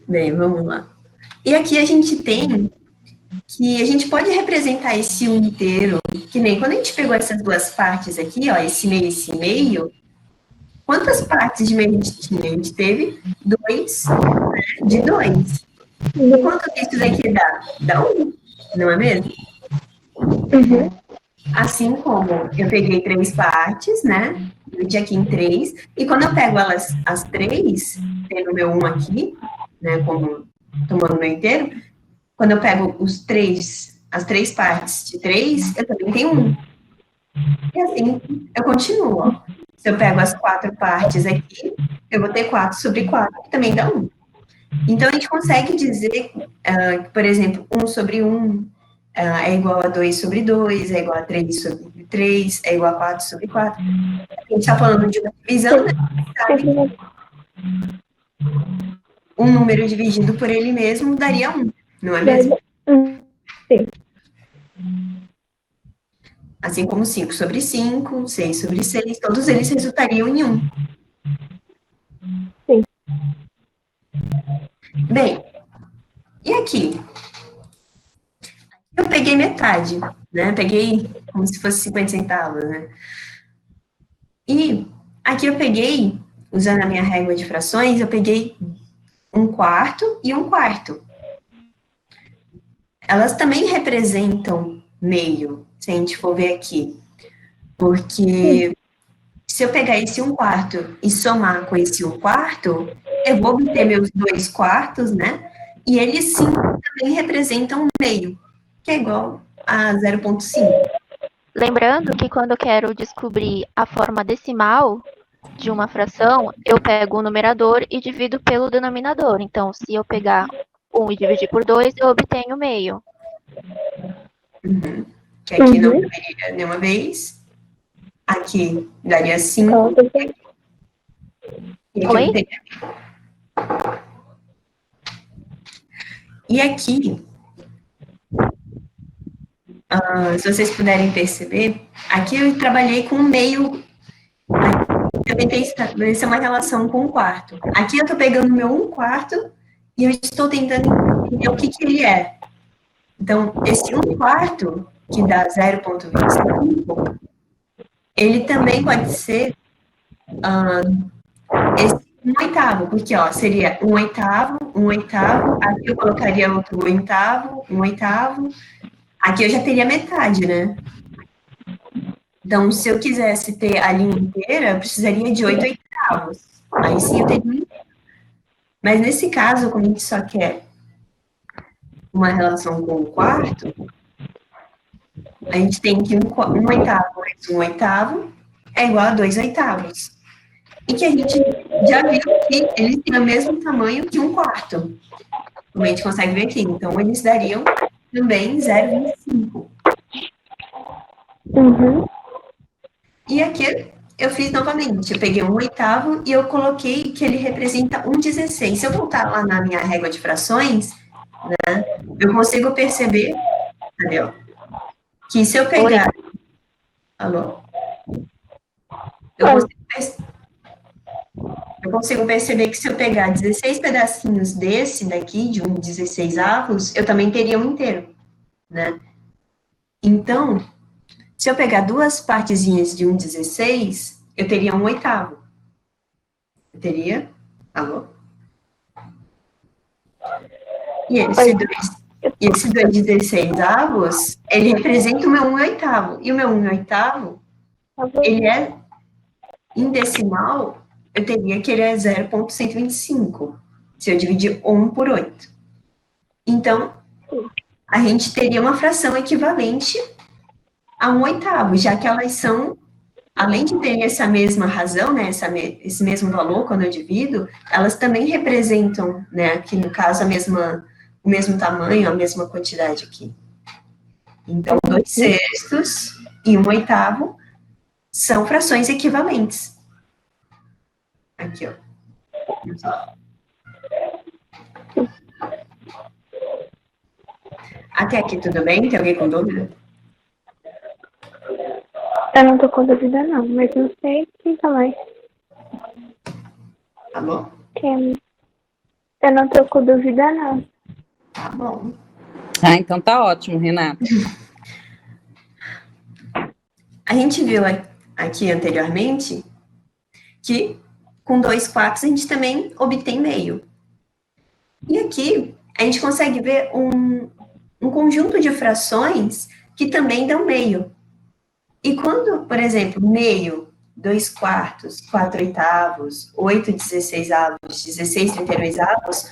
Bem, vamos lá. E aqui a gente tem que a gente pode representar esse um inteiro, que nem quando a gente pegou essas duas partes aqui, ó, esse meio, quantas partes de meio a gente tinha? A gente teve dois, de dois. E quanto que isso daqui dá? Dá um, não é mesmo? Uhum. Assim como eu peguei três partes, né? Dividi aqui em três, e quando eu pego elas, as três, tendo meu um aqui, né, como tomando meu inteiro, quando eu pego os três, as três partes de três, eu também tenho um. E assim eu continuo, ó. Se eu pego as quatro partes aqui, eu vou ter 4 sobre 4, que também dá um. Então, a gente consegue dizer, por exemplo, um sobre um é igual a 2 sobre 2, é igual a 3 sobre 3, é igual a 4 sobre 4. A gente está falando de uma divisão, né? Sabe que um número dividido por ele mesmo daria um, não é mesmo? Sim. Assim como 5 sobre 5, 6 sobre 6, todos eles resultariam em um. Sim. Bem, e aqui? Eu peguei metade, né? Peguei como se fosse 50 centavos, né? E aqui eu peguei, usando a minha régua de frações, eu peguei um quarto e um quarto. Elas também representam meio, se a gente for ver aqui. Porque se eu pegar esse um quarto e somar com esse um quarto, eu vou obter meus dois quartos, né? E eles sim também representam meio, que é igual a 0,5. Lembrando que quando eu quero descobrir a forma decimal de uma fração, eu pego o numerador e divido pelo denominador. Então, se eu pegar 1 e dividir por 2, eu obtenho meio. Uhum. Que aqui não deveria nenhuma vez. Aqui daria 5. E aqui eu Oi? obteria. E aqui, se vocês puderem perceber, aqui eu trabalhei com meio. Eu tentei estabelecer uma relação com o quarto. Aqui eu estou pegando meu um quarto e eu estou tentando entender o que, que ele é. Então, esse um quarto, que dá 0,25, ele também pode ser esse um oitavo, porque ó, seria um oitavo, aqui eu colocaria outro oitavo, um oitavo, aqui eu já teria metade, né? Então, se eu quisesse ter a linha inteira, eu precisaria de 8 oitavos. Aí sim eu teria. Mas nesse caso, como a gente só quer uma relação com o quarto, a gente tem que um oitavo mais um oitavo é igual a 2 oitavos. E que a gente já viu que eles têm o mesmo tamanho que um quarto. Como a gente consegue ver aqui. Então, eles dariam também 0,25. Uhum. E aqui eu fiz novamente. Eu peguei um oitavo e eu coloquei que ele representa 1,16. Se eu voltar lá na minha régua de frações, né, eu consigo perceber, Daniel, que se eu Oi? pegar. Alô? Eu consigo, eu consigo perceber que se eu pegar 16 pedacinhos desse daqui, de um 16 avos, eu também teria um inteiro, né? Então, se eu pegar duas partezinhas de um 16, eu teria um oitavo. Eu teria. Alô? E esse dois 16 avos, ele representa o meu um oitavo. E o meu um oitavo, ele é em decimal, eu teria que ele é 0,125, se eu dividir 1 por 8. Então, a gente teria uma fração equivalente a um oitavo, já que elas são, além de terem essa mesma razão, né, esse mesmo valor quando eu divido, elas também representam, né, aqui no caso, o mesmo tamanho, a mesma quantidade aqui. Então, 2/6 e um oitavo são frações equivalentes. Aqui, ó. Até aqui tudo bem? Tem alguém com dúvida? Eu não tô com dúvida não, mas não sei quem tá mais. Tá bom? Quem? Eu não tô com dúvida, não. Tá bom. Ah, então tá ótimo, Renata. A gente viu aqui anteriormente que com 2 quartos a gente também obtém meio. E aqui a gente consegue ver um conjunto de frações que também dão meio. E quando, por exemplo, meio, 2 quartos, 4 oitavos, 8 16avos, 16 32avos,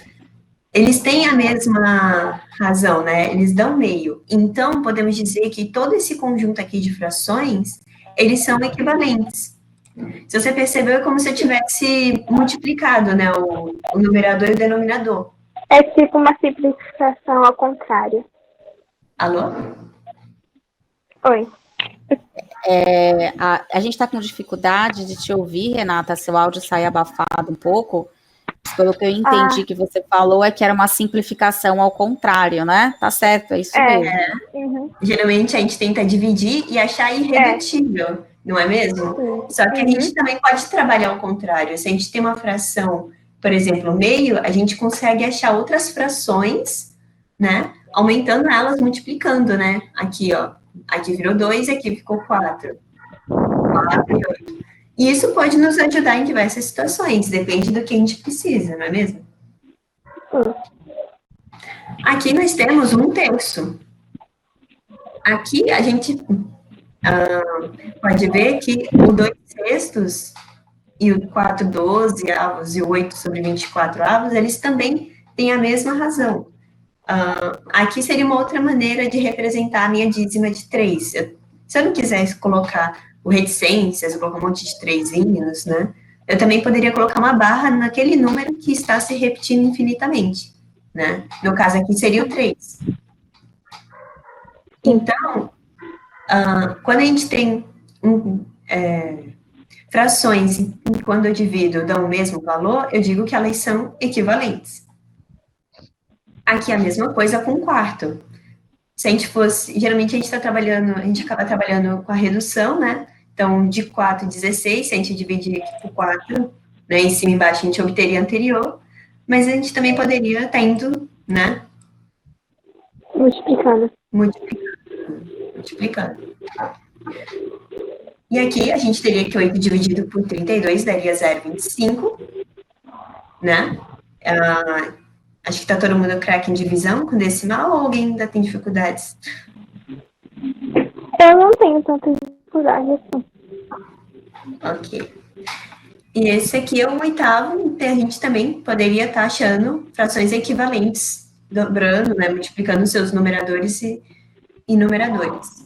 eles têm a mesma razão, né? Eles dão meio. Então, podemos dizer que todo esse conjunto aqui de frações, eles são equivalentes. Se você percebeu, é como se eu tivesse multiplicado, né, o numerador e o denominador. É tipo uma simplificação ao contrário. Alô? Oi. A gente está com dificuldade de te ouvir, Renata, seu áudio sai abafado um pouco. Pelo que eu entendi que você falou, é que era uma simplificação ao contrário, né? Tá certo, é isso mesmo. Uhum. Geralmente a gente tenta dividir e achar irredutível, não é mesmo? Só que a gente também pode trabalhar ao contrário. Se a gente tem uma fração, por exemplo, meio, a gente consegue achar outras frações, né? Aumentando elas, multiplicando, né? Aqui, ó. Aqui virou 2 e aqui ficou 4. 4 e 8. E isso pode nos ajudar em diversas situações, depende do que a gente precisa, não é mesmo? Aqui nós temos 1/3. Aqui a gente pode ver que o 2/6 e o 4/12avos e o 8/24avos, eles também têm a mesma razão. Aqui seria uma outra maneira de representar a minha dízima de 3. Se eu não quisesse colocar o reticências, colocar um monte de trezinhos, né? Eu também poderia colocar uma barra naquele número que está se repetindo infinitamente, né? No caso aqui seria o 3. Então, quando a gente tem frações e quando eu divido dão o mesmo valor, eu digo que elas são equivalentes. Aqui a mesma coisa com quarto. Se a gente fosse, geralmente a gente acaba trabalhando com a redução, né? Então, de 4 16, se a gente dividir aqui por 4, né, em cima e embaixo a gente obteria anterior, mas a gente também poderia estar indo, né? Multiplicando. E aqui a gente teria que 8 dividido por 32 daria 0,25, né? Acho que tá todo mundo craque em divisão com decimal ou alguém ainda tem dificuldades? Eu não tenho tanta dificuldade assim. Ok. E esse aqui é o 8º, então a gente também poderia estar achando frações equivalentes, dobrando, né, multiplicando seus numeradores e numeradores.